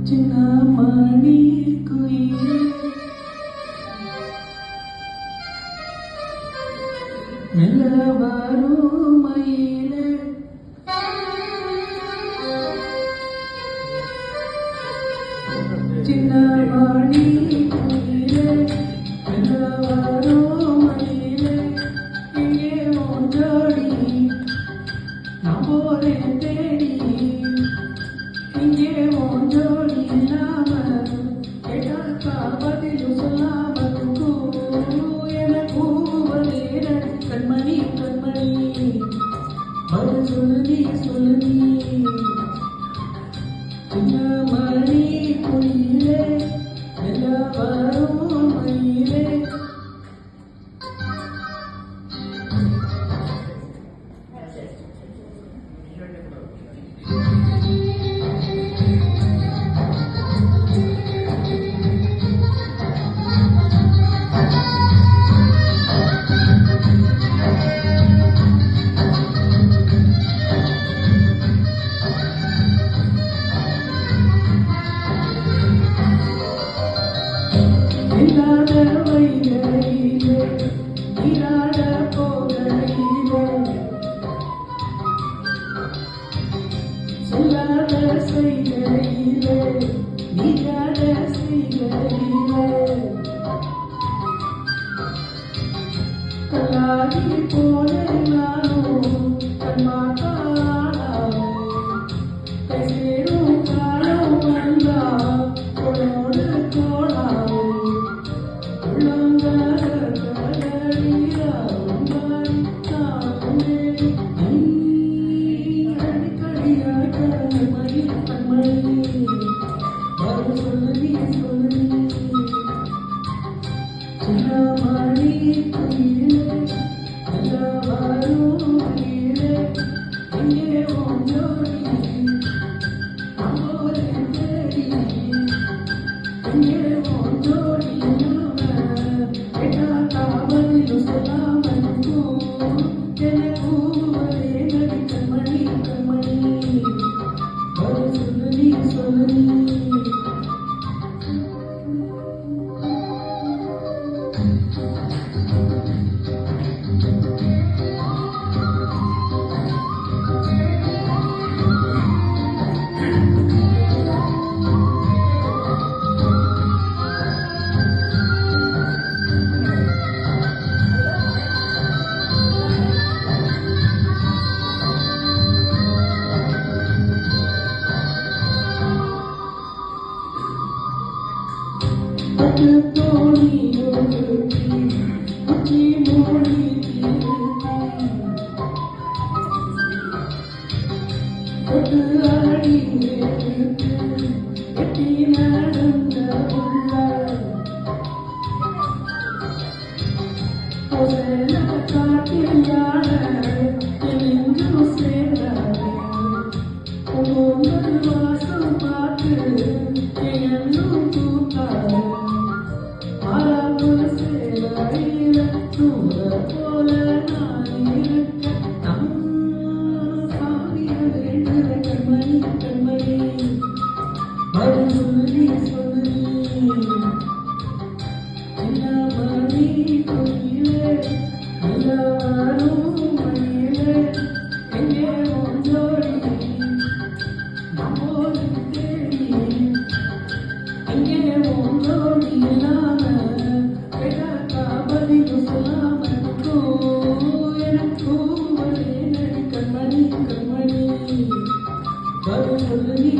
சின்னமணி குயிலே மெல்ல வரும் மயிலே சின்னமணி குயிலே மெல்ல வரும் மயிலே இங்கே ஓஞ்சோடி நான் போறேன் தேடி இங்கே ஓஞ்சோடி இல்லாம கேட்டாக்கா பதிலும் சொல்லாம என கூவலே கண்மணி கண்மணி பதில் சொல்லு நீ சின்னமணி குயிலே மெல்ல வரும் மயிலே இல்லாத வயலிலே நீராட போகையிலே சொல்லாத செய்கையிலே நீராட செய்கையிலே கல்லாகி போன நானும் கண்மாட்டாளாவே கைசேரும் காலம் வந்தா கொடோடு கோடாவே சின்னமணி குயிலே மெல்ல வரும் மயிலே இங்கே ஓஞ்சோடி நான் போறேன் தேடி இங்கே ஓஞ்சோடி கேட்டாக்கா பதிலும் சொல்லாம என கூவலே நடி கண்மணி கண்மணி பதில் சொல்லு நீ தோணி உச்சி மொழி கொட்டு அடி எட்டி நடந்த உள்ள காட்டில் யார எங்கு சேர்ந்தாரே உங்கள் வாசம் பார்த்து என்னும் தூக்காரே போல நான் இருக்க நம் சாமிய வேண்டுற கண்மணி கண்மணி பதில் சொல்லு சின்னமணி குயிலே மெல்ல வரும் மயிலே எங்கே ஓஞ்சோடி நான் போறேன் தேடி இங்கே ஓஞ்சோடி இல்லாம பதிலும் சொல்லாம எனக்கு நடி கண்மணி கண்மணி பதில் சொல்லு நீ